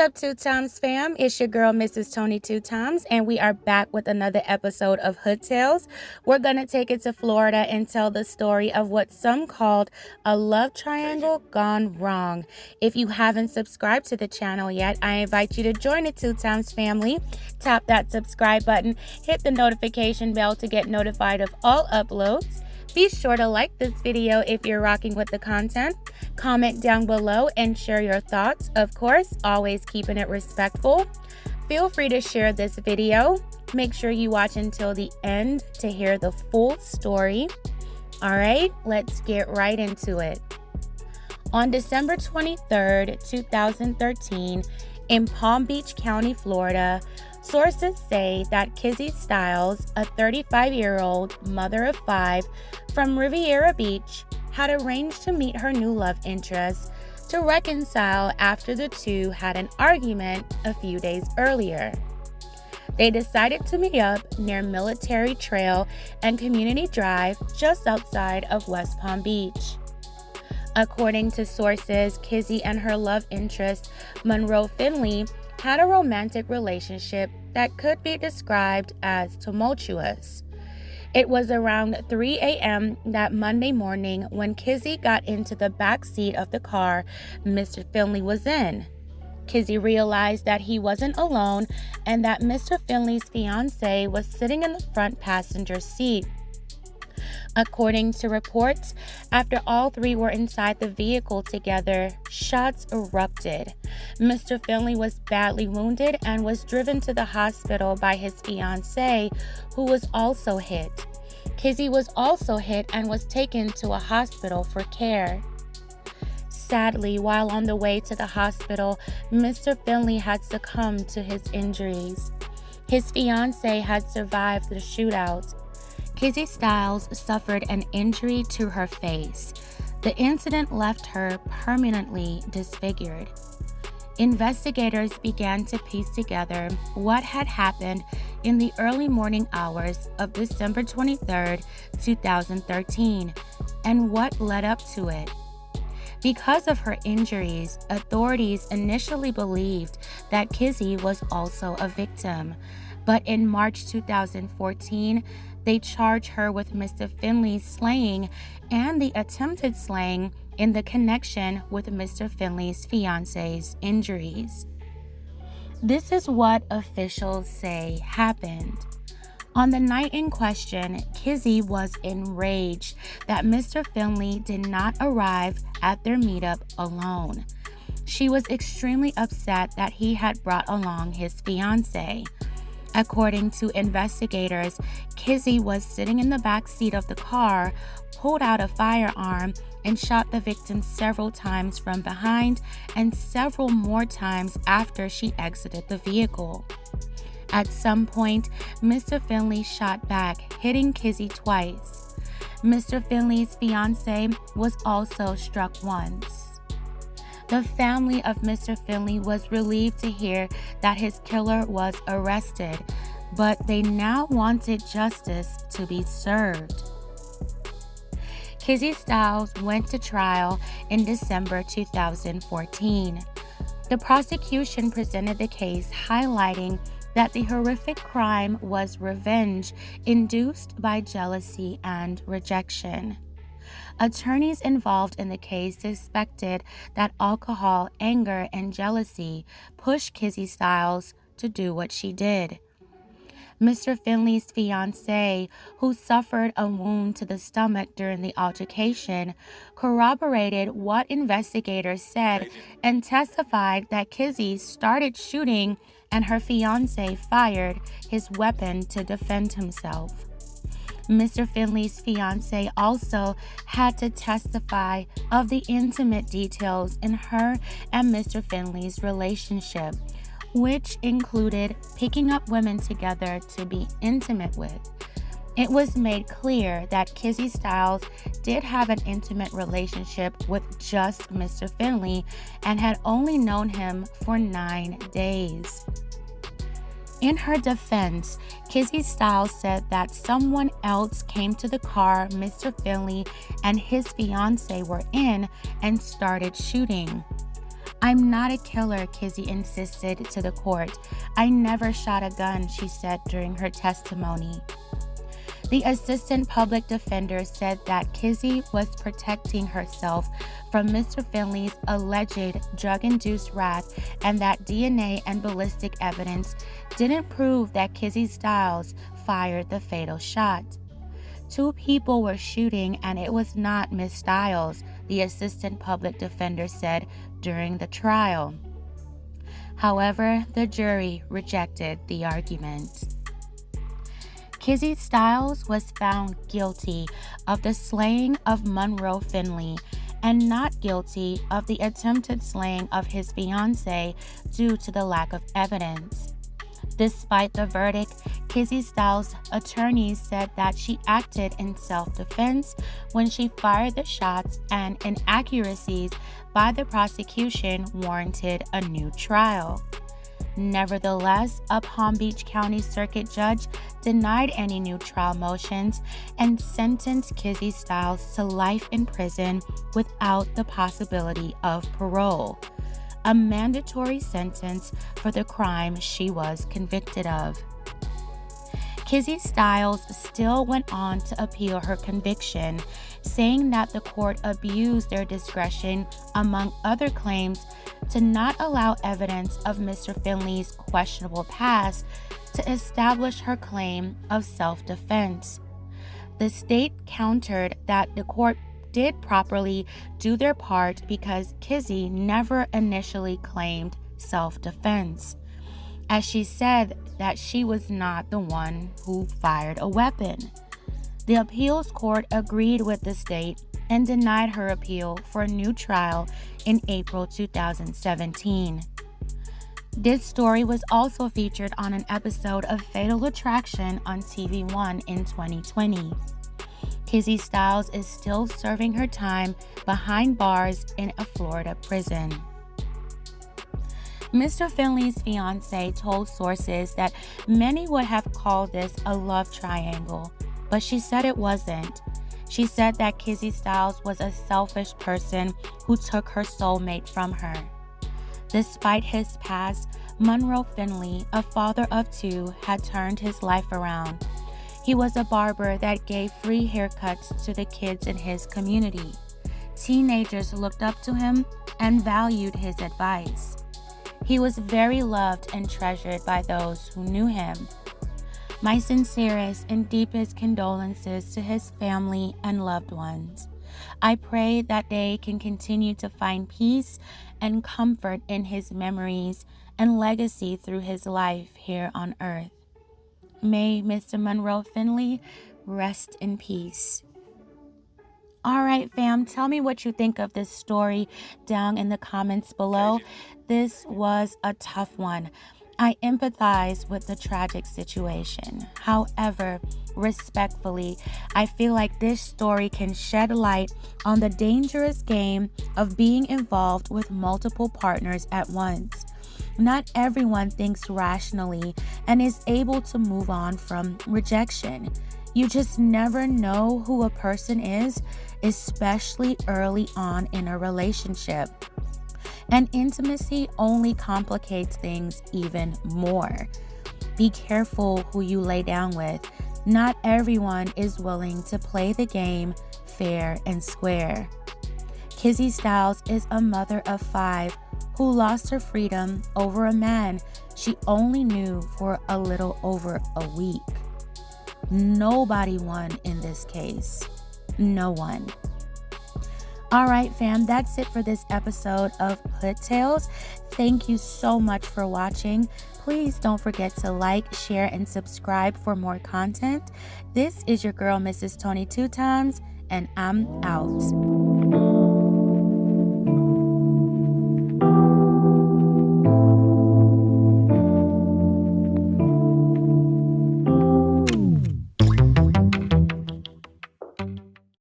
up, Two Times fam? It's your girl, Mrs. Tony Two Times, and we are back with another episode of Hood Tales. We're going to take it to Florida and tell the story of what some called a love triangle gone wrong. If you haven't subscribed to the channel yet, I invite you to join the Two Times family. Tap that subscribe button, hit the notification bell to get notified of all uploads. Be sure to like this video if you're rocking with the content. Comment down below and share your thoughts. Of course, always keeping it respectful. Feel free to share this video. Make sure you watch until the end to hear the full story. All right, let's get right into it. On December 23rd, 2013, in Palm Beach County, Florida, sources say that Kizzie Styles, a 35-year-old mother of 5 from Riviera Beach, had arranged to meet her new love interest to reconcile after the two had an argument a few days earlier. They decided to meet up near Military Trail and Community Drive just outside of West Palm Beach. According to sources, Kizzie and her love interest, Monroe Finley, had a romantic relationship that could be described as tumultuous. It was around 3 a.m. that Monday morning when Kizzie got into the back seat of the car Mr. Finley was in. Kizzie realized that he wasn't alone and that Mr. Finley's fiancée was sitting in the front passenger seat. According to reports, after all three were inside the vehicle together, shots erupted. Mr. Finley was badly wounded and was driven to the hospital by his fiancée, who was also hit. Kizzie was also hit and was taken to a hospital for care. Sadly, while on the way to the hospital, Mr. Finley had succumbed to his injuries. His fiancée had survived the shootout. Kizzie Styles suffered an injury to her face. The incident left her permanently disfigured. Investigators began to piece together what had happened in the early morning hours of December 23, 2013, and what led up to it. Because of her injuries, authorities initially believed that Kizzie was also a victim. But in March 2014, they charged her with Mr. Finley's slaying and the attempted slaying in the connection with Mr. Finley's fiancée's injuries. This is what officials say happened. On the night in question, Kizzie was enraged that Mr. Finley did not arrive at their meetup alone. She was extremely upset that he had brought along his fiancée. According to investigators, Kizzie was sitting in the back seat of the car, pulled out a firearm, and shot the victim several times from behind and several more times after she exited the vehicle. At some point, Mr. Finley shot back, hitting Kizzie twice. Mr. Finley's fiancée was also struck once. The family of Mr. Finley was relieved to hear that his killer was arrested, but they now wanted justice to be served. Kizzie Styles went to trial in December 2014. The prosecution presented the case highlighting that the horrific crime was revenge induced by jealousy and rejection. Attorneys involved in the case suspected that alcohol, anger, and jealousy pushed Kizzie Styles to do what she did. Mr. Finley's fiancée, who suffered a wound to the stomach during the altercation, corroborated what investigators said and testified that Kizzie started shooting and her fiancé fired his weapon to defend himself. Mr. Finley's fiancée also had to testify of the intimate details in her and Mr. Finley's relationship, which included picking up women together to be intimate with. It was made clear that Kizzie Styles did have an intimate relationship with just Mr. Finley and had only known him for 9 days. In her defense, Kizzie Styles said that someone else came to the car Mr. Finley and his fiancée were in and started shooting. "I'm not a killer," Kizzie insisted to the court. "I never shot a gun," she said during her testimony. The assistant public defender said that Kizzie was protecting herself from Mr. Finley's alleged drug-induced wrath and that DNA and ballistic evidence didn't prove that Kizzie Styles fired the fatal shot. "Two people were shooting and it was not Miss Styles," the assistant public defender said during the trial. However, the jury rejected the argument. Kizzie Styles was found guilty of the slaying of Monroe Finley and not guilty of the attempted slaying of his fiancée due to the lack of evidence. Despite the verdict, Kizzie Styles' attorneys said that she acted in self-defense when she fired the shots and inaccuracies by the prosecution warranted a new trial. Nevertheless, a Palm Beach County Circuit judge denied any new trial motions and sentenced Kizzie Styles to life in prison without the possibility of parole, a mandatory sentence for the crime she was convicted of. Kizzie Styles still went on to appeal her conviction, saying that the court abused their discretion, among other claims, to not allow evidence of Mr. Finley's questionable past to establish her claim of self-defense. The state countered that the court did properly do their part because Kizzie never initially claimed self-defense, as she said that she was not the one who fired a weapon. The appeals court agreed with the state and denied her appeal for a new trial in April 2017. This story was also featured on an episode of Fatal Attraction on TV1 in 2020. Kizzie Styles is still serving her time behind bars in a Florida prison. Mr. Finley's fiancée told sources that many would have called this a love triangle, but she said it wasn't. She said that Kizzie Styles was a selfish person who took her soulmate from her. Despite his past, Monroe Finley, a father of two, had turned his life around. He was a barber that gave free haircuts to the kids in his community. Teenagers looked up to him and valued his advice. He was very loved and treasured by those who knew him. My sincerest and deepest condolences to his family and loved ones. I pray that they can continue to find peace and comfort in his memories and legacy through his life here on earth. May Mr. Monroe Finley rest in peace. All right, fam, tell me what you think of this story down in the comments below. This was a tough one. I empathize with the tragic situation. However, respectfully, I feel like this story can shed light on the dangerous game of being involved with multiple partners at once. Not everyone thinks rationally and is able to move on from rejection. You just never know who a person is, especially early on in a relationship. And intimacy only complicates things even more. Be careful who you lay down with. Not everyone is willing to play the game fair and square. Kizzie Styles is a mother of 5 who lost her freedom over a man she only knew for a little over a week. Nobody won in this case. No one. All right, fam, that's it for this episode of Hood Tales. Thank you so much for watching. Please don't forget to like, share, and subscribe for more content. This is your girl, Mrs. Tony 2 Times, and I'm out.